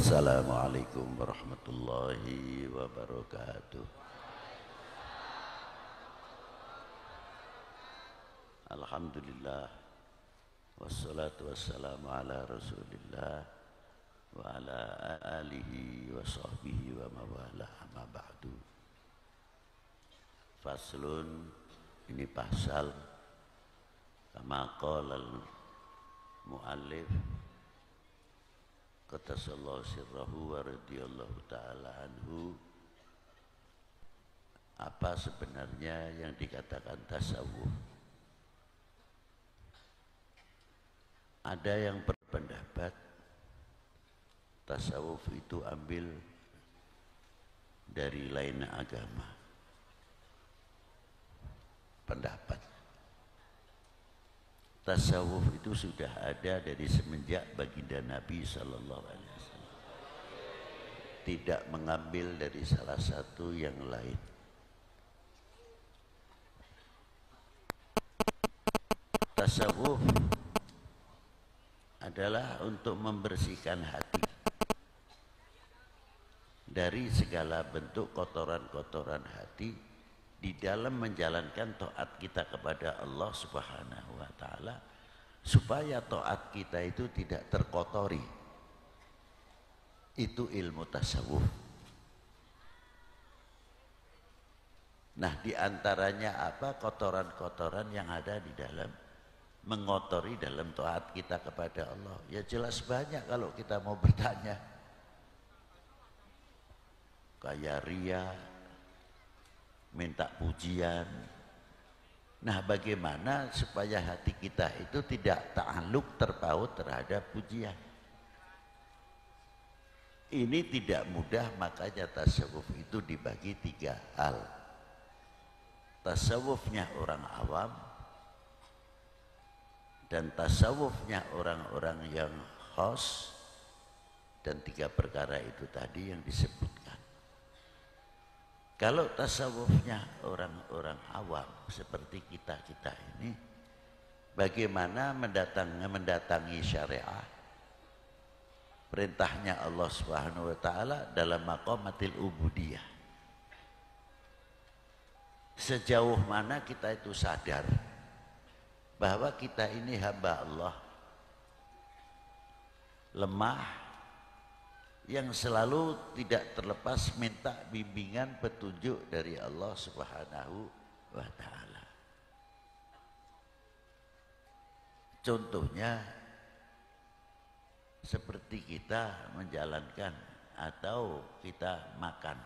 Assalamualaikum warahmatullahi wabarakatuh. Alhamdulillah, wassalatu wassalamu ala rasulillah wa ala alihi wa sahbihi wa mawalah, amma ba'du. Faslun, ini pasal kama qala al-muallif qatasallahu sirrahu wa radiyallahu ta'ala anhu. Apa sebenarnya yang dikatakan tasawuf? Ada yang berpendapat tasawuf itu ambil dari lain agama. Pendapat tasawuf itu sudah ada dari semenjak baginda Nabi Sallallahu Alaihi Wasallam. Tidak mengambil dari salah satu yang lain. Tasawuf adalah untuk membersihkan hati dari segala bentuk kotoran-kotoran hati di dalam menjalankan taat kita kepada Allah Subhanahu wa taala, supaya taat kita itu tidak terkotori. Itu ilmu tasawuf. Nah, di antaranya apa? Kotoran-kotoran yang ada di dalam mengotori dalam taat kita kepada Allah. Ya jelas banyak kalau kita mau bertanya. Kayak ria, minta pujian. Nah, bagaimana supaya hati kita itu tidak ta'alluq, terpaut terhadap pujian? Ini tidak mudah, makanya tasawuf itu dibagi tiga hal. Tasawufnya orang awam, dan tasawufnya orang-orang yang khos, dan tiga perkara itu tadi yang disebutkan. Kalau tasawufnya orang-orang awam seperti kita-kita ini, bagaimana mendatangi syariah, perintahnya Allah Subhanahu wa taala dalam maqamatil ubudiyah. Sejauh mana kita itu sadar bahwa kita ini hamba Allah, lemah, yang selalu tidak terlepas minta bimbingan petunjuk dari Allah Subhanahu wa taala. Contohnya seperti kita menjalankan atau kita makan.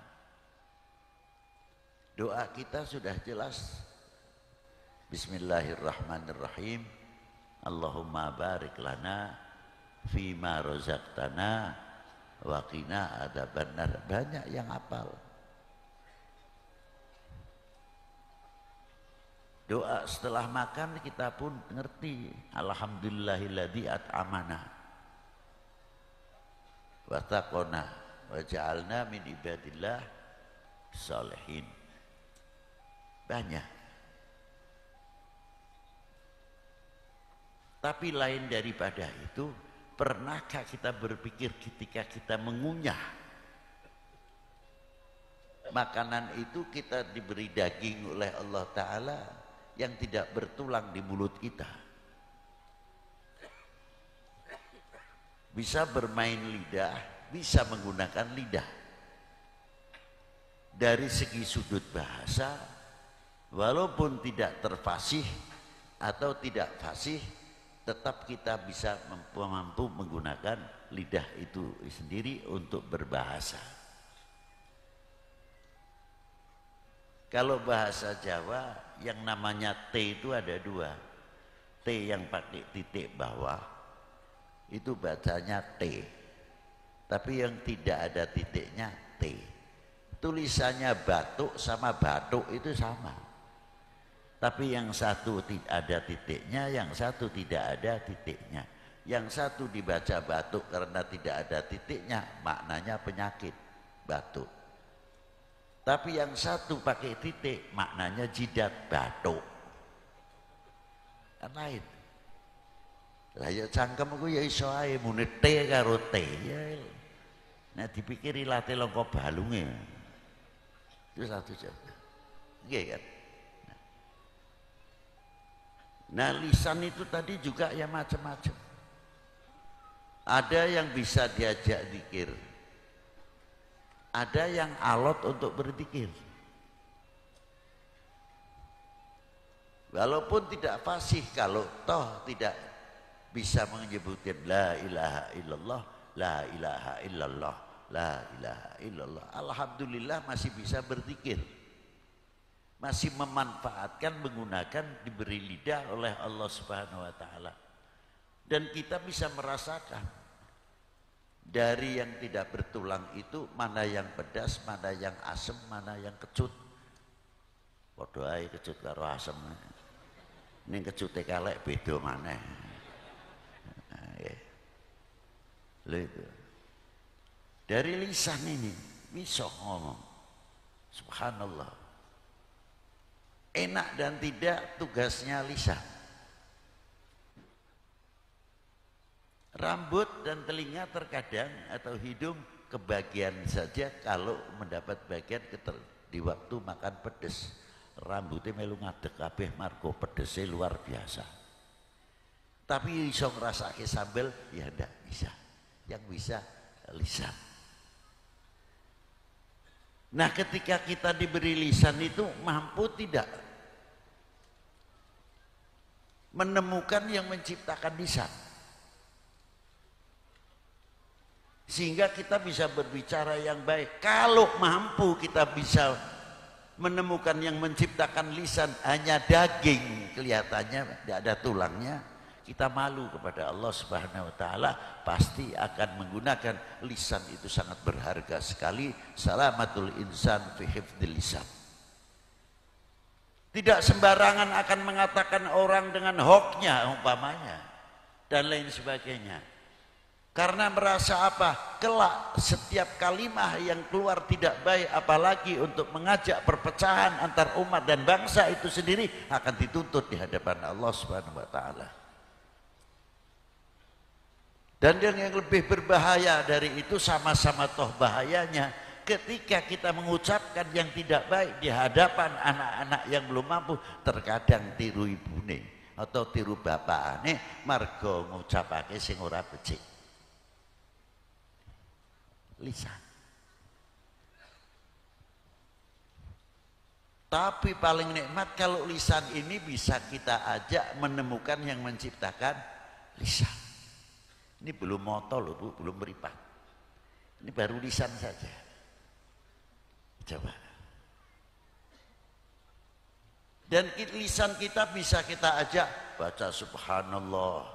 Doa kita sudah jelas. Bismillahirrahmanirrahim. Allahumma barik lana fima razaqtana wa qina adzabannar. Banyak yang hafal. Doa setelah makan kita pun ngerti. Alhamdulillahilladzi at'amana wa taqona wa ja'alna min ibadillah sholihin. Banyak. Tapi lain daripada itu, pernahkah kita berpikir ketika kita mengunyah makanan itu, kita diberi daging oleh Allah Ta'ala yang tidak bertulang di mulut kita, bisa bermain lidah, bisa menggunakan lidah. Dari segi sudut bahasa, walaupun tidak terfasih atau tidak fasih, tetap kita bisa mampu menggunakan lidah itu sendiri untuk berbahasa. Kalau bahasa Jawa yang namanya T itu ada dua. T yang pakai titik bawah itu bacanya T, tapi yang tidak ada titiknya T. Tulisannya batuk sama batuk itu sama, tapi yang satu ada titiknya, yang satu tidak ada titiknya. Yang satu dibaca batuk karena tidak ada titiknya, maknanya penyakit batuk. Tapi yang satu pakai titik, maknanya jidat batuk. Kan lain. Lah ya cangkem aku ya iso ae muni T karo T ya. Nah dipikiri latih longko balungnya. Itu satu jawaban. Nggih kan? Nah lisan itu tadi juga ya macam-macam. Ada yang bisa diajak zikir, ada yang alot untuk berzikir. Walaupun tidak fasih, kalau toh tidak bisa menyebutkan la ilaha illallah, la ilaha illallah, la ilaha illallah, alhamdulillah masih bisa berzikir, masih memanfaatkan, menggunakan, diberi lidah oleh Allah Subhanahu wa taala. Dan kita bisa merasakan dari yang tidak bertulang itu mana yang pedas, mana yang asam, mana yang kecut. Padha ae kecut karo asem. Ning kecute kalek beda maneh. Lho itu. Dari lisan ini bisa ngomong. Subhanallah. Enak dan tidak tugasnya lisan. Rambut dan telinga terkadang atau hidung kebagian saja kalau mendapat bagian di waktu makan pedes. Rambutnya melu ngadeg kabeh margo pedesnya luar biasa. Tapi iso ngrasake sambel ya ndak bisa. Yang bisa lisan. Nah, ketika kita diberi lisan itu mampu tidak menemukan yang menciptakan lisan. Sehingga kita bisa berbicara yang baik. Kalau mampu kita bisa menemukan yang menciptakan lisan hanya daging, kelihatannya tidak ada tulangnya, kita malu kepada Allah Subhanahu wa taala, pasti akan menggunakan lisan itu sangat berharga sekali. Salamatul insan fi hifdzil lisan. Tidak sembarangan akan mengatakan orang dengan hoknya umpamanya dan lain sebagainya. Karena merasa apa? Kelak setiap kalimah yang keluar tidak baik, apalagi untuk mengajak perpecahan antar umat dan bangsa itu sendiri, akan dituntut di hadapan Allah Subhanahu wa taala. Dan yang lebih berbahaya dari itu, sama-sama toh bahayanya, ketika kita mengucapkan yang tidak baik di hadapan anak-anak yang belum mampu, terkadang tiru ibune atau tiru bapakane margo ngucapake sing ora becik. Lisan. Tapi paling nikmat kalau lisan ini bisa kita ajak menemukan yang menciptakan lisan. Ini belum moto loh Bu, belum beripat. Ini baru lisan saja. Coba. Dan lisan kita bisa kita ajak baca subhanallah,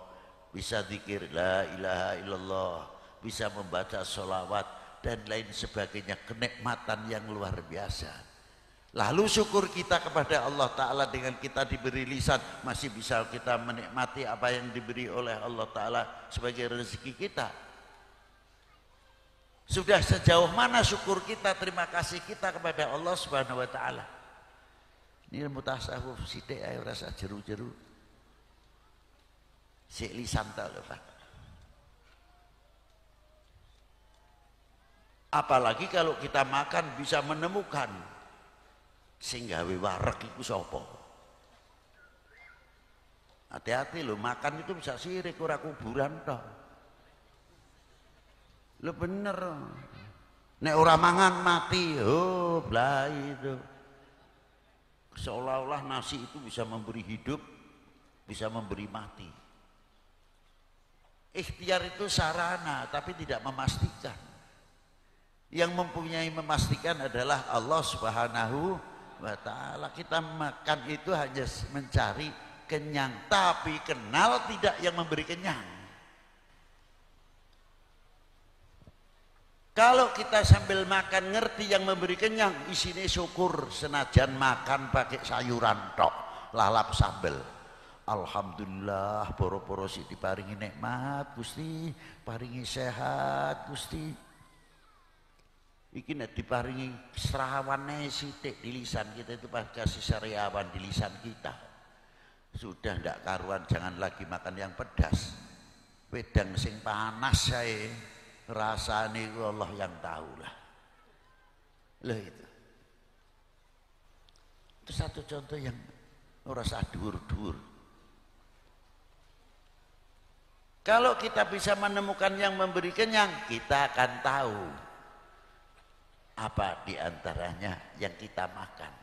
bisa zikir la ilaha illallah, bisa membaca sholawat dan lain sebagainya, kenikmatan yang luar biasa. Lalu syukur kita kepada Allah Ta'ala dengan kita diberi lisan, masih bisa kita menikmati apa yang diberi oleh Allah Ta'ala sebagai rezeki kita. Sudah sejauh mana syukur kita, terima kasih kita kepada Allah Subhanahu wa Ta'ala. Ini ilmu tasawuf sithik ae rasa jeru-jeru. Sik lisan ta lho Pak. Apalagi kalau kita makan bisa menemukan sing gawe wareg iku sapa. Hati-hati lho, makan itu bisa sirik, ora kuburan toh. Lho bener. Nek ora mangan mati, oh blai itu. Seolah-olah nasi itu bisa memberi hidup, bisa memberi mati. Ikhtiar itu sarana, tapi tidak memastikan. Yang mempunyai memastikan adalah Allah Subhanahu wa ta'ala. Kita makan itu hanya mencari kenyang, tapi kenal tidak yang memberi kenyang. Kalau kita sambil makan ngerti yang memberi kenyang, isinya syukur, senajan makan pakai sayuran tok, lalap sambel. Alhamdulillah, poro-poro sih diparingi nikmat Gusti, paringi sehat Gusti. Iki nek diparingi serawane sithik di lisan kita itu pas kasih sariawan di lisan kita. Sudah ndak karuan, jangan lagi makan yang pedas. Wedang sing panas sae Rasane Allah yang tahu lah. Loh itu. Itu satu contoh yang ora usah dhuwur-dhuwur. Kalau kita bisa menemukan yang memberi kenyang, kita akan tahu apa diantaranya yang kita makan.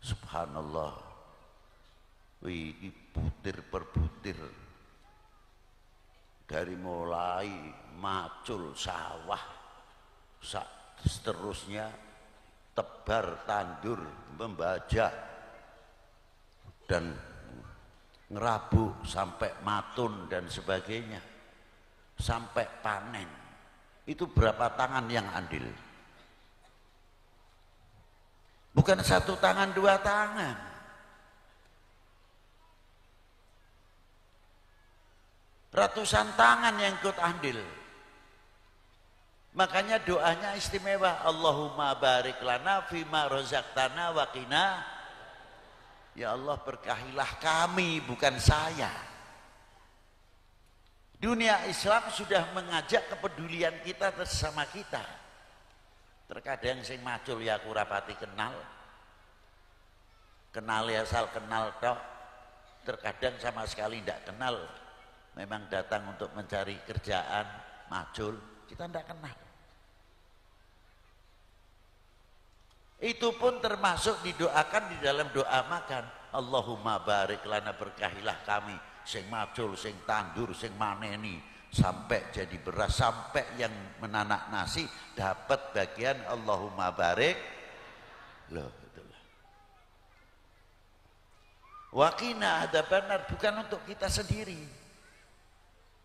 Subhanallah. Wih, butir per butir. Dari mulai macul sawah, seterusnya tebar tandur, membajak, dan ngerabuk sampai matun dan sebagainya, sampai panen. Itu berapa tangan yang andil? Bukan satu tangan, dua tangan. Ratusan tangan yang ikut andil. Makanya doanya istimewa. Allahumma barik lana fima razaqtana wa qina. Ya Allah, berkahilah kami, bukan saya. Dunia Islam sudah mengajak kepedulian kita bersama kita. Terkadang sing macul ya aku rapati kenal. Kenal ya asal kenal tok. Terkadang sama sekali tidak kenal. Memang datang untuk mencari kerjaan, macul, kita tidak kenal. Itu pun termasuk didoakan di dalam doa makan. Allahumma barik lana, berkahilah kami, sing macul, sing tandur, sing maneni, sampai jadi beras, sampai yang menanak nasi dapat bagian Allahumma barik. Loh, itulah. Waqina adzabannar, bukan untuk kita sendiri.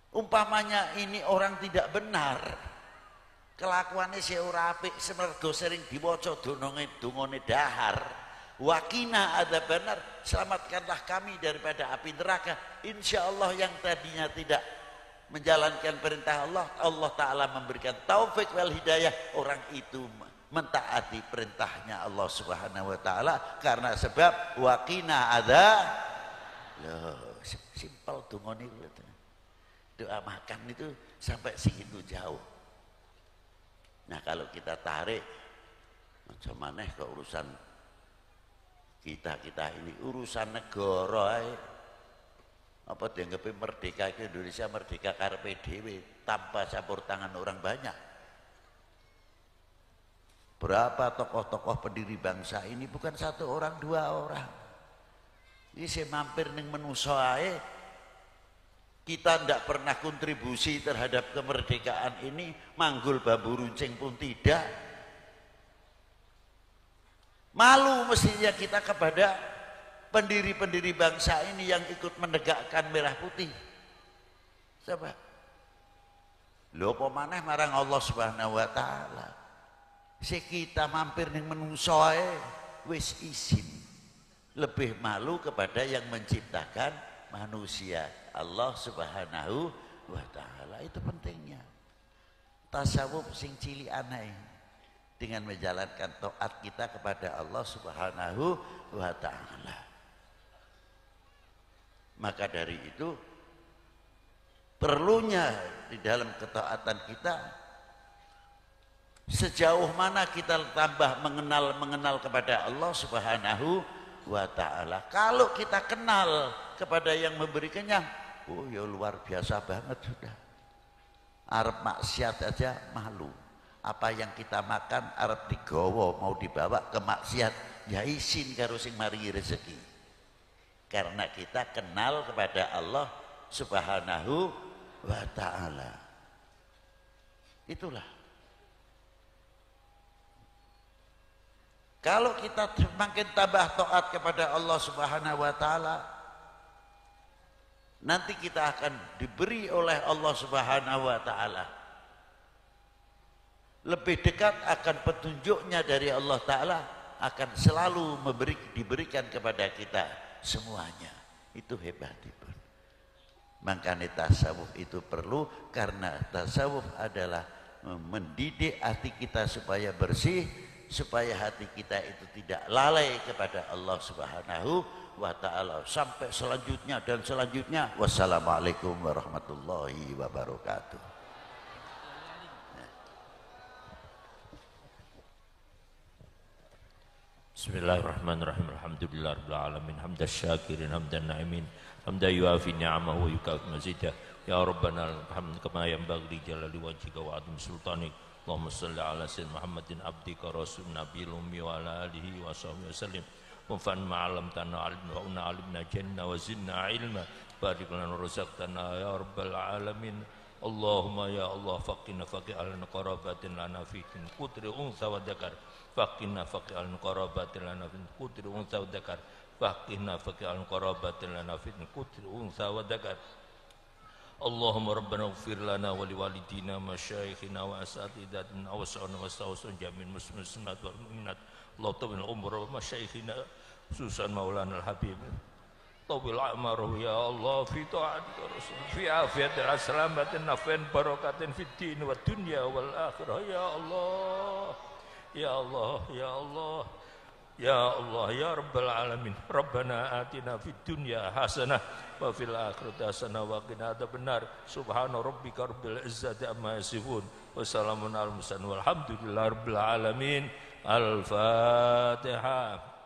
Umpamanya ini orang tidak benar, kelakuannya si ora apik, semergo sering diwaca dungane dahar. Waqina adzabannar, selamatkanlah kami daripada api neraka. Insya Allah yang tadinya tidak menjalankan perintah Allah, Allah Ta'ala memberikan taufik wal hidayah, orang itu mentaati perintahnya Allah Subhanahu wa Ta'ala, karena sebab waqina loh, simpel dungane itu. Doa makan itu sampai segitu jauh. Nah, kalau kita tarik macam mana ke urusan kita ini, urusan negara, apa dianggap merdeka ke Indonesia, merdeka karepe dhewe tanpa campur tangan orang banyak. Berapa tokoh-tokoh pendiri bangsa ini, bukan satu orang, dua orang. Ini saya mampir ning menuso ae. Kita tidak pernah kontribusi terhadap kemerdekaan ini, manggul bambu runcing pun tidak. Malu mestinya kita kepada pendiri-pendiri bangsa ini yang ikut menegakkan merah putih. Coba. Lho apa maneh marang Allah Subhanahu wa Ta'ala. Si kita mampir ning menungso ae wis izin. Lebih malu kepada yang menciptakan manusia, Allah Subhanahu wa Ta'ala. Itu pentingnya tasawuf sing cilikan ae, dengan menjalankan taat kita kepada Allah Subhanahu wa Ta'ala. Maka dari itu perlunya di dalam ketaatan kita, sejauh mana kita tambah mengenal kepada Allah Subhanahu wa Ta'ala. Kalau kita kenal kepada yang memberi kenyang, oh ya luar biasa banget sudah. Arep maksiat aja malu. Apa yang kita makan arep digawa mau dibawa ke maksiat, ya izin karo sing maringi rezeki. Karena kita kenal kepada Allah Subhanahu wa Ta'ala. Itulah. Kalau kita makin tambah taat kepada Allah Subhanahu wa Ta'ala, nanti kita akan diberi oleh Allah Subhanahu wa Ta'ala lebih dekat, akan petunjuknya dari Allah Ta'ala akan selalu diberikan kepada kita semuanya. Itu hebat itu. Makanya tasawuf itu perlu, karena tasawuf adalah mendidik hati kita supaya bersih, supaya hati kita itu tidak lalai kepada Allah Subhanahu wa Ta'ala. Sampai selanjutnya dan selanjutnya. Wassalamualaikum warahmatullahi wabarakatuh. Bismillahirrahmanirrahim. Alhamdulillahirabbil alamin. Hamdan syakirin, hamdan na'imin. Hamdan yuafi ni'amahu wa yukafi mazidah. Ya Rabbana alhamd kama yanbaghi li jalali wajhika wa 'azimi sultanik. Allahumma shalli ala sayyidina Muhammadin abdika rasul nabiyil ummi wa ala alihi wa sahbihi wasallim. Wanfa'na ma'alam tanna alimna janna wa zidna ilma. Barik lana razaqtana ya rabbal alamin. Allahumma ya Allah faqina faqih alana qarabatin lana fikin kutri unsa wa dzakar. Faqina faqih al-qarabatin lana fi kutri unsa wa dzakar. Faqina faqih al-qarabatin lana fi kutri unsa wa dzakar. Allahumma rabbana ighfir lana wa liwalidina masyayikhina wa asatidatina wa sa'ana wa sa'usun jamin muslimat wal mu'minat. Allah tawil umur wa masyayikhina Susan Maulana al-Habib. Tawil amaruh ya Allah fi ta'atika rasul fi afiatin aslamatin nafin barakatin fid din wa dunya wal akhirah ya Allah. Ya Allah, Ya Allah, Ya Allah, Ya Rabbal Alamin. Rabbana atina fid dunya hasanah wa fil akhirati hasanah wa qina adzabannar. Subhana rabbika rabbil izzati amma yasifun. Wassalamun alal mursalin walhamdulillahi rabbil alamin. Al-Fatihah.